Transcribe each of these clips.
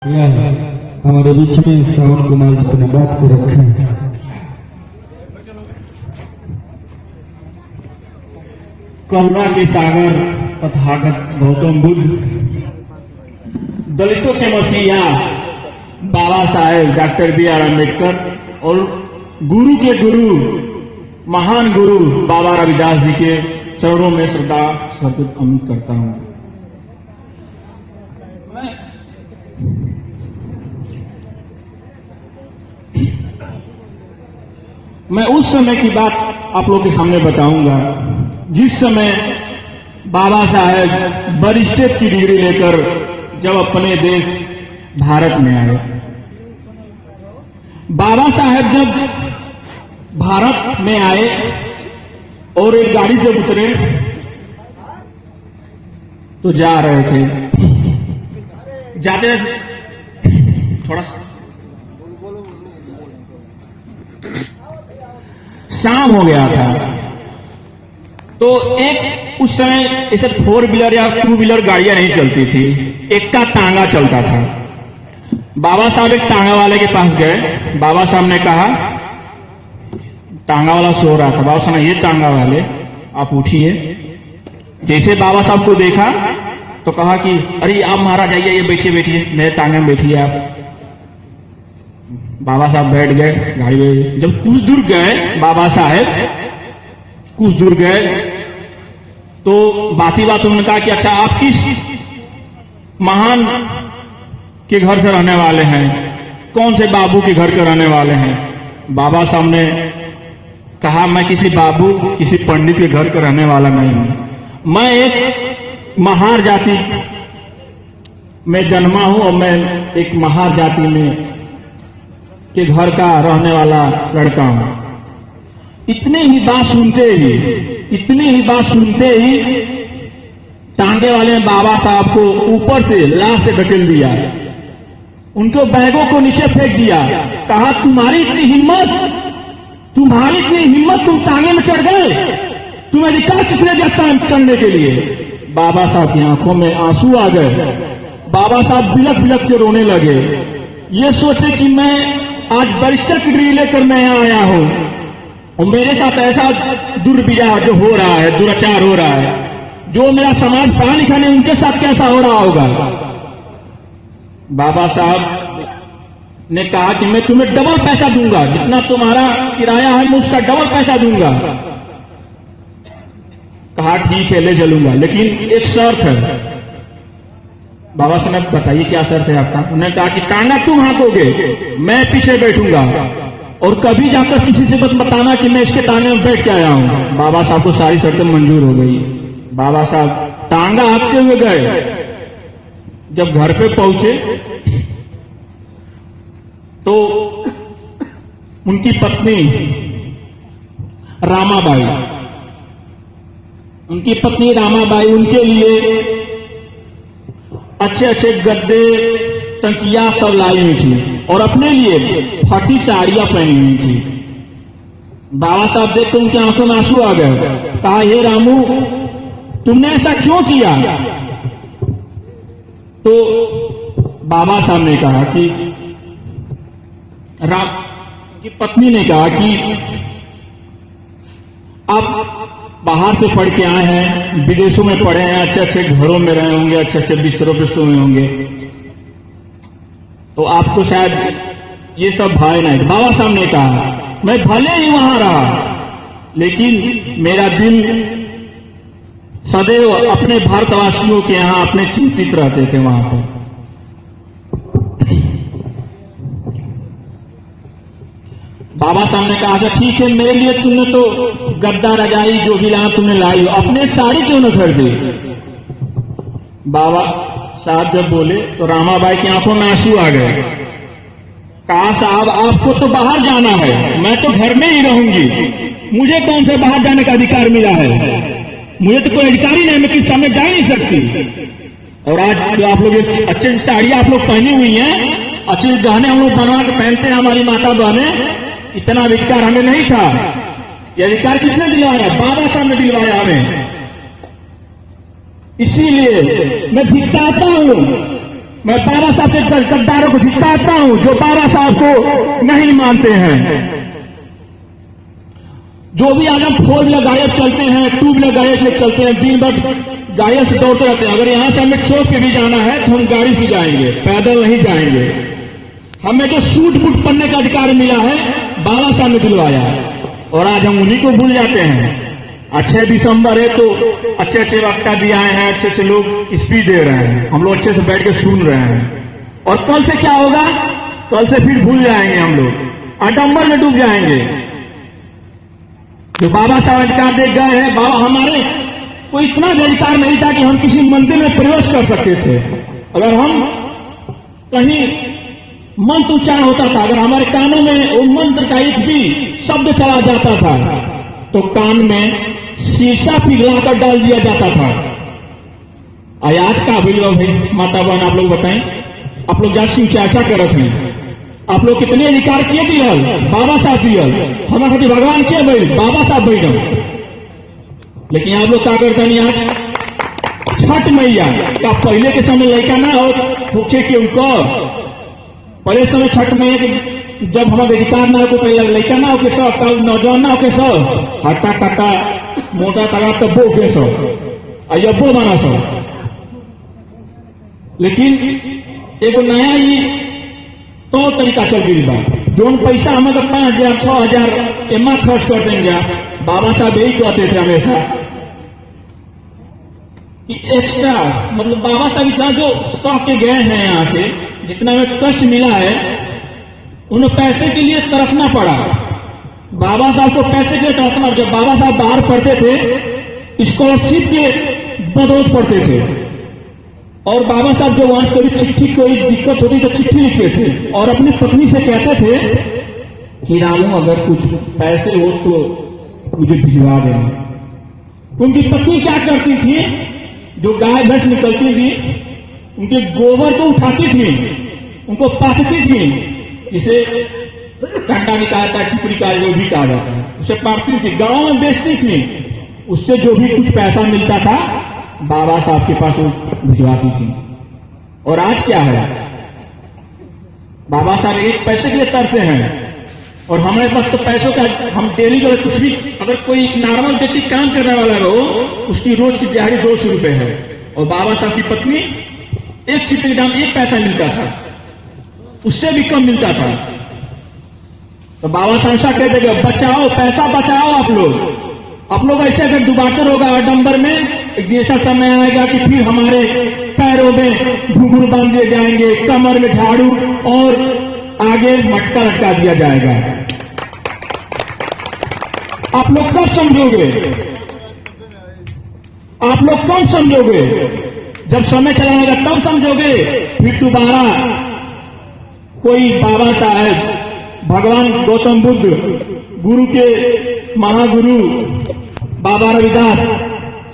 हमारे बीच में श्रवण कुमार जी अपनी बात को रखें। करुणा के सागर तथागत गौतम बुद्ध, दलितों के मसीहा बाबा साहेब डॉक्टर बी.आर. अम्बेडकर और गुरु के गुरु महान गुरु बाबा रविदास जी के चरणों में श्रद्धा सर्पित अमित करता हूं। मैं उस समय की बात आप लोगों के सामने बताऊंगा जिस समय बाबा साहेब बैरिस्टर की डिग्री लेकर जब अपने देश भारत में आए। बाबा साहेब जब भारत में आए और एक गाड़ी से उतरे तो जा रहे थे, जाते थोड़ा शाम हो गया था। तो एक उस समय ऐसे 4 व्हीलर या 2 व्हीलर गाड़ियां नहीं चलती थी, एक का टांगा चलता था। बाबा साहब एक टांगा वाले के पास गए। बाबा साहब ने कहा, टांगा वाला सो रहा था। बाबा साहब ने, ये टांगा वाले आप उठिए। जैसे बाबा साहब को देखा तो कहा कि अरे आप महाराज आइए, ये बैठिए बैठिए, मेरे टांगे में बैठिए आप। बाबा साहब बैठ गए गाड़ी में। जब कुछ दूर गए बाबा साहेब, कुछ दूर गए तो बात उन्होंने कहा कि अच्छा आप किस महान के घर से रहने वाले हैं, कौन से बाबू के घर के रहने वाले हैं। बाबा साहब ने कहा, मैं किसी बाबू किसी पंडित के घर का रहने वाला नहीं हूं, मैं एक महार जाति में जन्मा हूं और मैं एक महार जाति में के घर का रहने वाला लड़का हूं। इतनी ही बात सुनते ही टांगे वाले ने बाबा साहब को ऊपर से लाश से ढकेल दिया, उनके बैगों को नीचे फेंक दिया। कहा, तुम्हारी इतनी हिम्मत, तुम टांगे में चढ़ गए, तुम्हें अधिकार किसने दिया चढ़ने के लिए। बाबा साहब की आंखों में आंसू आ गए। बाबा साहब बिलख बिलख के रोने लगे। ये सोचे कि मैं आज बैरिस्टर की डिग्री लेकर मैं यहां आया हूं और मेरे साथ ऐसा दुर्विचार जो हो रहा है, दुराचार हो रहा है, जो मेरा समाज पढ़ा लिखा नहीं उनके साथ कैसा हो रहा होगा। बाबा साहब ने कहा कि मैं तुम्हें डबल पैसा दूंगा, जितना तुम्हारा किराया है मैं उसका डबल पैसा दूंगा। कहा ठीक है ले चलूंगा, लेकिन एक शर्त है। बाबा साहब ने बताइए क्या शर्त है आपका। उन्होंने कहा कि टांगा तुम हाँकोगे, मैं पीछे बैठूंगा और कभी जाकर किसी से बस बताना कि मैं इसके टांगे में बैठ के आया हूं। बाबा साहब को सारी शर्तें मंजूर हो गई। बाबा साहब टांगा हाँकते हुए गए। जब घर पे पहुंचे तो उनकी पत्नी रामाबाई उनके लिए अच्छे अच्छे गद्दे तकिया सब लाई हुई थी और अपने लिए फटी साड़ियां पहनी हुई थी। बाबा साहब देख तो उनकी आंखों में आंसू आ गए। कहा, हे रामू तुमने ऐसा क्यों किया। तो बाबा साहब ने कहा कि की पत्नी ने कहा कि आप बाहर से पढ़ के आए हैं, विदेशों में पढ़े हैं, अच्छे अच्छे घरों में रहे होंगे, अच्छे अच्छे बिस्तरों पे सोए होंगे, तो आपको शायद ये सब भाई नहीं। बाबा साहब ने कहा, मैं भले ही वहां रहा लेकिन मेरा दिल सदैव अपने भारतवासियों के यहां अपने चिंतित रहते थे वहां पर। बाबा साहब ने कहा, अच्छा ठीक है, मेरे लिए तुमने तो गद्दा रजाई जो भी लाना तुमने लाई, अपने साड़ी क्यों न खरीदी। बाबा साहब जब बोले तो रामाबाई की आंखों में आंसू आ गए। कहा, साहब आपको तो बाहर जाना है, मैं तो घर में ही रहूंगी, मुझे कौन से बाहर जाने का अधिकार मिला है, मुझे तो कोई अधिकार ही नहीं, मैं किस समय जा नहीं सकती। और आज जो आप लोग अच्छी साड़ी आप लोग पहनी हुई हैं, अच्छे गहने हम लोग बनवा के पहनते हैं, हमारी माता बहने, इतना अधिकार हमें नहीं था। यह अधिकार किसने दिलवाया। बाबा साहब ने दिलवाया हमें। इसीलिए मैं धिक्कारता हूं, मैं बाबा साहब के गद्दारों को जिताता हूं जो बाबा साहब को नहीं मानते हैं। जो भी आज हम 4 व्हीलर गायब चलते हैं, 2 व्हीलर गायब से चलते हैं, दिन भर गायब से दौड़ते रहते हैं। अगर यहां से हमें चौक पे भी जाना है तो हम गाड़ी से जाएंगे, पैदल नहीं जाएंगे। हमें जो सूट बूट पहनने का अधिकार मिला है बाबा साहब ने दिलवाया, और आज हम उन्हीं को भूल जाते हैं। 6 दिसंबर है तो अच्छे अच्छे वक्ता भी आए हैं, अच्छे अच्छे लोग स्पीच दे रहे हैं, हम लोग अच्छे से बैठ के सुन रहे हैं। और कल से क्या होगा? कल से फिर भूल जाएंगे, हम लोग आडंबर में डूब जाएंगे। जो बाबा साहब अधिकार दे गए हैं, बाबा हमारे कोई इतना भी अधिकार नहीं था कि हम किसी मंदिर में प्रवेश कर सकते थे। अगर हम कहीं मंत्र उच्चारण होता था, अगर हमारे कानों में वो मंत्र का एक भी शब्द चला जाता था तो कान में शीशा पिघलाकर डाल दिया जाता था। आज का अभिनव भाई माता बहन आप लोग बताएं, आप लोग जाति चर्चा करत हैं, आप लोग कितने अधिकार किए दियल? बाबा साहब दियल। हमारे खातिर भगवान के भाई बाबा साहब भाई। लेकिन आप लोग क्या करते हैं? आज छठ मैया का पहले के समय लड़का ना हो पूछे कि उनको पहले समय छठ मैया के जब हमारे अधिकार ना हो, पहले लड़का ना हो के सब, कल नौजवान ना हो के सब, हट्टा कट्टा मोटा तगा तब्बो के सब अयब्बो बना सब। लेकिन एक नया ही तो तरीका चल गई बा, जो पैसा हमें 5,000 6,000 एमा खर्च कर देंगे। बाबा साहब यही कहते थे हमेशा कि एक्स्ट्रा, मतलब बाबा साहब इतना जो सौ के गए हैं यहाँ से, जितना हमें कष्ट मिला है, उन्हें पैसे के लिए तरसना पड़ा। बाबा साहब को पैसे के लिए तरसना। जब बाबा साहब बाहर पढ़ते थे स्कॉलरशिप के बदौलत पढ़ते थे, और बाबा साहब जो वहां से चिट्ठी कोई दिक्कत होती तो चिट्ठी लिखते थे और अपनी पत्नी से कहते थे कि रामू अगर कुछ पैसे हो तो मुझे भिजवा देना। उनकी पत्नी क्या करती थी? जो गाय भैंस निकलती थी उनके गोबर को उठाती थी, उनको पाथती थी, जिसे कंडा निकालता, चिपड़ी का जो भी कहा जाता है, उसे पाथती थी, गांव में बेचती थी। उससे जो भी कुछ पैसा मिलता था बाबा साहब के पास वो भिजवाती थी। और आज क्या है? बाबा साहब एक पैसे के लिए तरसे हैं, और हमारे पास तो पैसों का, हम डेली का कुछ भी, अगर कोई नॉर्मल व्यक्ति काम करने वाला हो उसकी रोज की दिहाड़ी 200 रुपए है, और बाबा साहब की पत्नी एक चिट्ठी दाम 1 पैसा मिलता था, उससे भी कम मिलता था। तो बाबा साहब कहते कि बचाओ, पैसा बचाओ। आप लोग ऐसे अगर डुबाते रहोगे आडंबर में, एक ऐसा समय आएगा कि फिर हमारे पैरों में घुंघरू बांध दिए जाएंगे, कमर में झाड़ू और आगे मटका लटका दिया जाएगा। आप लोग कब समझोगे? आप लोग कब समझोगे? जब समय चलाएगा तब समझोगे। फिर दोबारा कोई बाबा साहब, भगवान गौतम बुद्ध, गुरु के महागुरु बाबा रविदास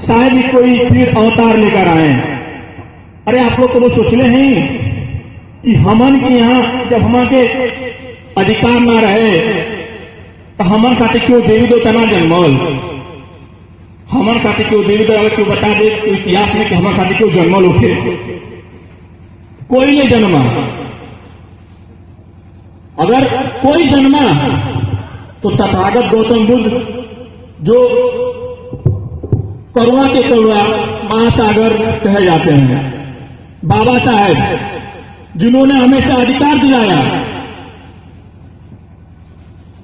शायद ही कोई फिर अवतार लेकर आए। अरे आप लोग को वो सोचले हैं कि हमन के यहाँ जब हमारे अधिकार ना रहे तो हमन खाते क्यों देवी देवता ना जन्मल? हमन खाते क्यों देवी देवता क्यों बता दे तो इतिहास में कि हमन खाते क्यों जन्मल उठे? कोई नहीं जन्मा। अगर कोई जन्मा तो तथागत गौतम बुद्ध, जो करुणा के करुणा महासागर कहे जाते हैं, बाबा साहब जिन्होंने हमेशा अधिकार दिलाया,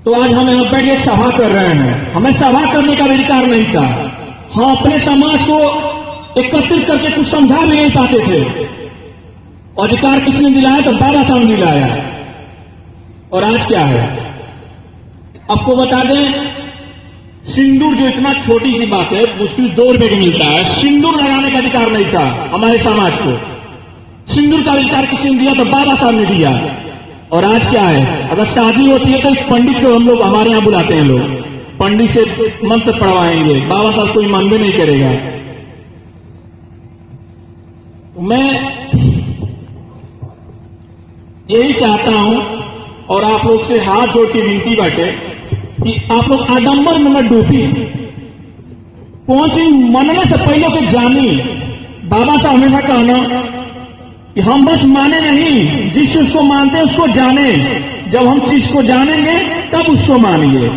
तो आज हम यहां बैठ एक सभा कर रहे हैं। हमें सभा करने का अधिकार नहीं था। हम अपने समाज को एकत्रित करके कुछ समझा भी नहीं पाते थे। अधिकार किसने दिलाया? तो बाबा साहब ने दिलाया। और आज क्या है? आपको बता दें, सिंदूर जो इतना छोटी सी बात है, मुश्किल 2 रुपए की मिलता है, सिंदूर लगाने का अधिकार नहीं था हमारे समाज को। सिंदूर का अधिकार किसने दिया? तो बाबा साहब ने दिया। और आज क्या है? अगर शादी होती है तो एक पंडित को हम लोग हमारे यहां बुलाते हैं, लोग पंडित से मंत्र पढ़वाएंगे, बाबा साहब कोई मान भी नहीं करेगा। मैं यही चाहता हूं और आप लोग से हाथ जोड़ के विनती बाटे कि आप लोग आडंबर में न डूबी, पहुंची मनने से पहले के जानी। बाबा साहब हमेशा कहना कि हम बस माने नहीं, जिस चीज को मानते हैं उसको जाने। जब हम चीज को जानेंगे तब उसको मानिए।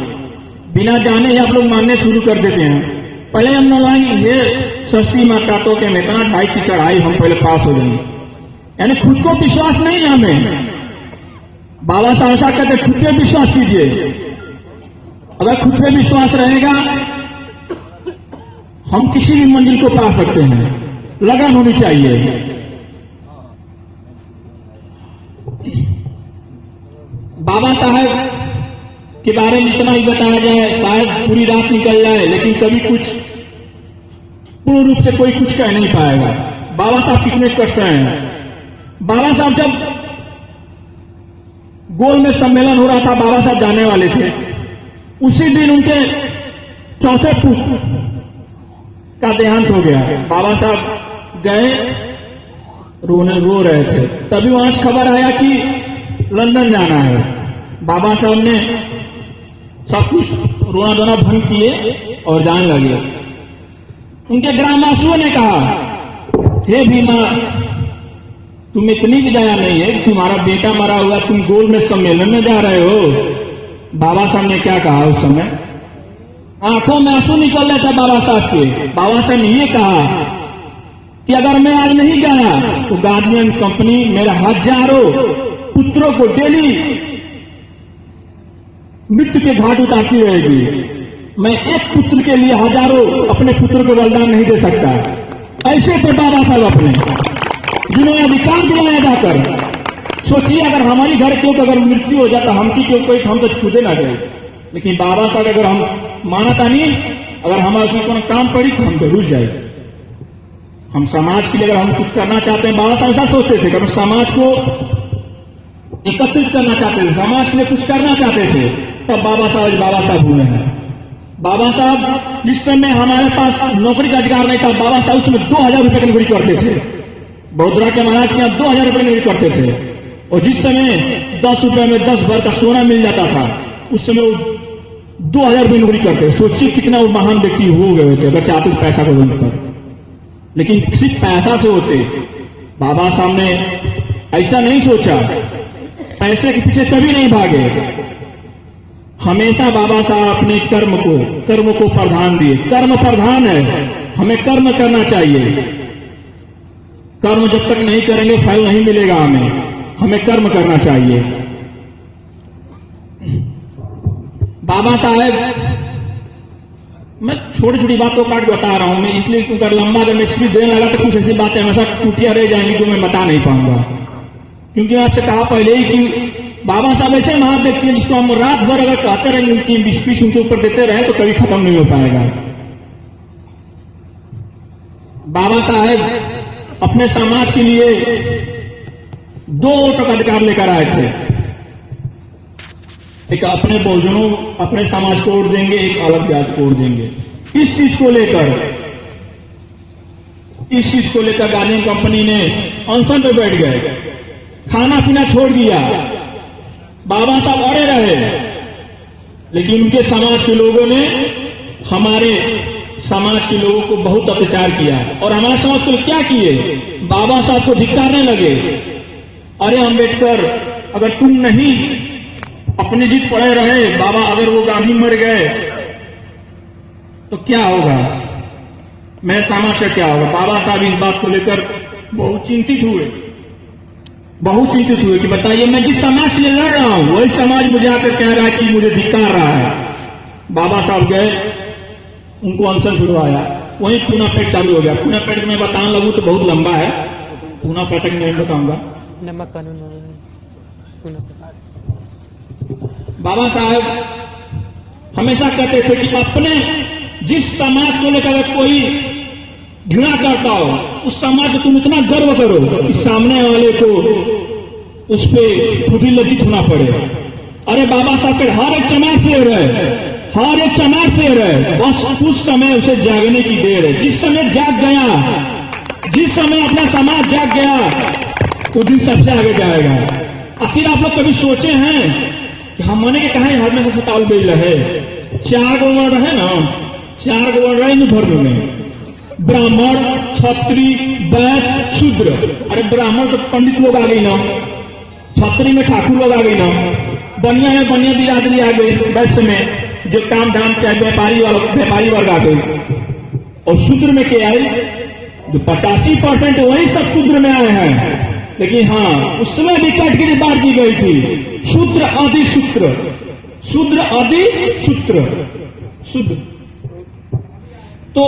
बिना जाने ही आप लोग मानने शुरू कर देते हैं। पहले हम लगाएंगे ये सस्ती माता तो के में इतना ढाई की चढ़ाई, हम पहले पास हो जाएंगे। यानी खुद को विश्वास नहीं है हमें। बाबा साहब ऐसा कहते खुद पे विश्वास कीजिए। अगर खुद पे विश्वास रहेगा हम किसी भी मंजिल को पा सकते हैं। लगन होनी चाहिए। बाबा साहब के बारे में इतना ही बताया जाए, शायद पूरी रात निकल जाए, लेकिन कभी कुछ पूर्ण रूप से कोई कुछ कह नहीं पाएगा। बाबा साहब कितने कष्ट हैं। बाबा साहब जब गोल में सम्मेलन हो रहा था, बाबा साहब जाने वाले थे। उसी दिन उनके चौथे पुत्र का देहांत हो गया। बाबा साहब गए, रो रहे थे। तभी वहां से खबर आया कि लंदन जाना है। बाबा साहब ने सब कुछ रोना धोना भंग किए और जाने लगे। उनके ग्रामवासियों ने कहा, हे भीमा, तुम इतनी भी दया नहीं है कि तुम्हारा बेटा मरा हुआ, तुम गोल में सम्मेलन में जा रहे हो। बाबा साहब ने क्या कहा उस समय? आंखों में आंसू निकल रहे थे बाबा साहब के। बाबा साहब ने ये कहा कि अगर मैं आज नहीं गया तो गार्डियन कंपनी मेरे हजारों पुत्रों को डेली मृत्यु के घाट उतारती रहेगी। मैं एक पुत्र के लिए हजारों अपने पुत्र को बलिदान नहीं दे सकता। ऐसे थे बाबा साहब अपने, जिन्होंने अधिकार दिलाया जाकर। सोचिए अगर हमारी घर क्यों अगर मृत्यु हो जाता, हम की क्यों कोई, हम तो खुदे ना गए। लेकिन बाबा साहब अगर हम मानता नहीं, अगर हमारे उसमें कोई काम पड़ी तो हम जरूर जाए। हम समाज के लिए अगर हम कुछ करना चाहते हैं, बाबा साहब ऐसा सोचते थे कि हम समाज को एकत्रित करना चाहते थे, समाज के लिए कुछ करना चाहते थे, तब बाबा साहब हुए हैं। बाबा साहब जिस समय हमारे पास नौकरी का अधिकार नहीं था, बाबा साहब उस समय 2000 रुपए की नौकरी करते थे। बड़ोदरा के महाराज के यहाँ 2000 रुपए की नौकरी करते थे। और जिस समय 10 रुपए में 10 भर का सोना मिल जाता था, उस समय वो 2000 रुपए नौकरी करते। सोचिए कितना वो महान व्यक्ति हो गए थे अगर चाहते पैसा को ढूंढकर। लेकिन सिर्फ पैसा से होते। बाबा साहब ने ऐसा नहीं सोचा, पैसे के पीछे कभी नहीं भागे। हमेशा बाबा साहब अपने कर्म को प्रधान दिए। कर्म प्रधान है, हमें कर्म करना चाहिए। कर्म जब तक नहीं करेंगे फल नहीं मिलेगा हमें कर्म करना चाहिए। बाबा साहब, मैं छोटी छोटी बात को काट बता रहा हूं मैं, इसलिए क्योंकि लंबा अगर मैं स्पीच देने लगा तो कुछ ऐसी बातें हमेशा टूटियां रह जाएंगी जो मैं बता नहीं पाऊंगा। क्योंकि मैं आपसे कहा पहले ही कि बाबा साहब ऐसे महान व्यक्ति हैं जिसको हम रात भर अगर कहते रहेंगे, उनकी स्पीच उनके ऊपर देते रहे तो कभी खत्म नहीं हो पाएगा। बाबा साहब अपने समाज के लिए 2 वोटों का अधिकार लेकर आए थे। एक अपने बहुजनों अपने समाज को वोट देंगे, एक अलग जाति को वोट देंगे। इस चीज को लेकर गार्डियन कंपनी ने अनशन पे बैठ गए, खाना पीना छोड़ दिया। बाबा साहब अड़े रहे, लेकिन उनके समाज के लोगों ने हमारे समाज के लोगों को बहुत अत्याचार किया। और हमारे समाज को क्या किए? बाबा साहब को धिक्कारने लगे। अरे अम्बेडकर, अगर तुम नहीं अपनी जीत पड़े रहे, बाबा अगर वो गांधी मर गए तो क्या होगा, मैं समाज से क्या होगा? बाबा साहब इस बात को लेकर बहुत चिंतित हुए कि बताइए मैं जिस समाज के लिए लड़ रहा हूं वही समाज मुझे आकर कह रहा है कि मुझे धिक्कार रहा है। बाबा साहब गए, उनको अनशन छुड़वाया, वहीं पूना पेट चालू हो गया। पूना पेट में बताने लगूं तो बहुत लंबा है, पूना पेट नहीं बताऊंगा। बाबा साहब हमेशा कहते थे कि अपने जिस समाज को लेकर अगर कोई घृणा करता हो, उस समाज को तुम इतना गर्व करो कि सामने वाले को उस पर खुद ही लज्जित होना पड़े। अरे बाबा साहब के हर एक चमार फेर है, बस उस समय उसे जागने की देर है। जिस समय जाग गया, जिस समय अपना समाज जाग गया, वो दिन सबसे आगे जाएगा। आखिर आप लोग कभी सोचे हैं कि हम माने के कहा हर में से ताल बेल रहे 4 गो वर्ण है ना, 4 गो वर्ण रहे हिंदू धर्म में, ब्राह्मण, क्षत्रिय, वैश्य, शूद्र। अरे ब्राह्मण तो पंडित लोग आ गई ना, छत्री में ठाकुर लोग आ गई ना, बनिया में बनिया बिरादरी आ गई, वैश्य में जो काम धाम चाहे व्यापारी वर्ग आ गई। और शूद्र में क्या आई? जो 85% वही सब शूद्र में आए हैं। लेकिन हाँ, उसमें भी कैटेगरी बांट दी गई थी, शूद्र आदि शूद्र, शूद्र आदि शूद्र, शूद्र। तो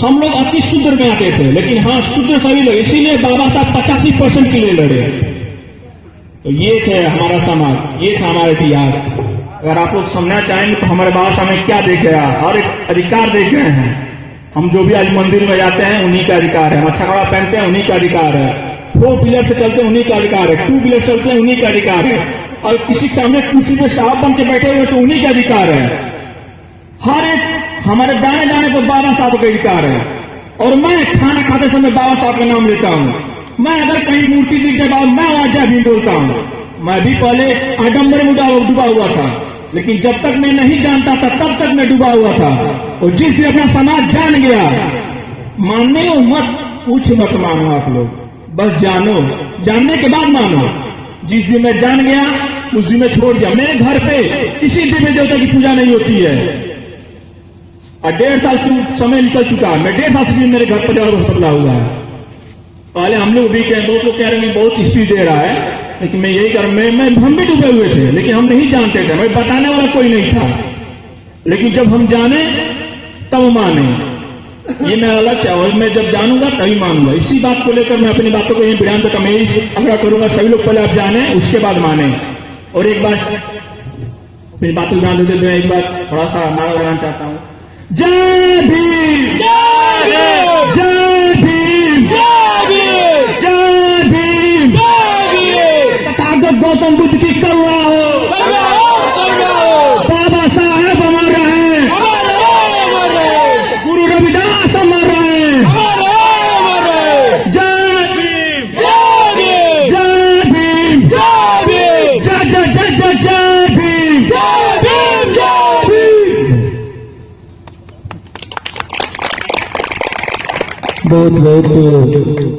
हम लोग अति शूद्र में आते थे, लेकिन हाँ शूद्र सभी लोग, इसीलिए बाबा साहब 85% के लिए लड़े। तो ये थे हमारा समाज, ये था हमारा इतिहास। अगर आप लोग समझना चाहेंगे तो हमारे बाबा साहब ने क्या दे गया, हर एक अधिकार दे गए हैं। हम जो भी आज मंदिर में जाते हैं उन्हीं का अधिकार है, अच्छा कपड़ा पहनते हैं उन्हीं का अधिकार है, 4 व्हीलर से चलते हैं उन्हीं का अधिकार है, 2 व्हीलर चलते हैं उन्हीं का अधिकार है, और किसी के सामने कुर्सी पे साहब बन के बैठे हुए तो उन्हीं का अधिकार है। हर एक हमारे दाने दाने पर बाबा साहब का अधिकार है। और मैं खाना खाते समय बाबा साहब का नाम लेता हूं। मैं अगर कहीं मूर्ति दिख जाए मैं वहां जा भी बोलता हूं। मैं भी पहले आडम्बर में डूबा हुआ था, लेकिन जब तक मैं नहीं जानता था तब तक मैं डूबा हुआ था। और जिस दिन अपना समाज जान गया, मानने हो मत, कुछ मत मानो आप लोग, बस जानो, जानने के बाद मानो। जिस दिन मैं जान गया उस दिन मैं छोड़ दिया। मेरे घर पे किसी देवी देवता की पूजा नहीं होती है, और 1.5 साल समय निकल चुका है। मैं 1.5 साल से मेरे घर पर बदला हुआ है। पहले हम लोग भी कह, दोस्त लोग कह रहे हैं बहुत स्पीड दे रहा है, लेकिन मैं यही कर, हम भी डूबे हुए थे, लेकिन हम नहीं जानते थे, मैं बताने वाला कोई नहीं था। लेकिन जब हम जाने तब माने, ये मेरा लक्ष्य है, और मैं जब जानूंगा तभी मानूंगा। इसी बात को लेकर मैं अपनी बातों को यही बयान देता, मैं यही आग्रह करूंगा सभी लोग पहले आप जाने उसके बाद माने। और एक बात अपनी बातों को ध्यान देते हुए एक बार थोड़ा सा नारा लगाना चाहता हूं। जय भीम, जय भीम, जय भीम, जय भीम, जय भीम, जय भीम। तथागत गौतम बुद्ध की करुणा हो, बाबा साहेब अमर रहे, गुरु रविदास अमर रहे, जय भीम, जय भीम, जय भीम, जय भीम, जय जय जय जय जय भीम, जय भीम, जय भीम। बहुत बहुत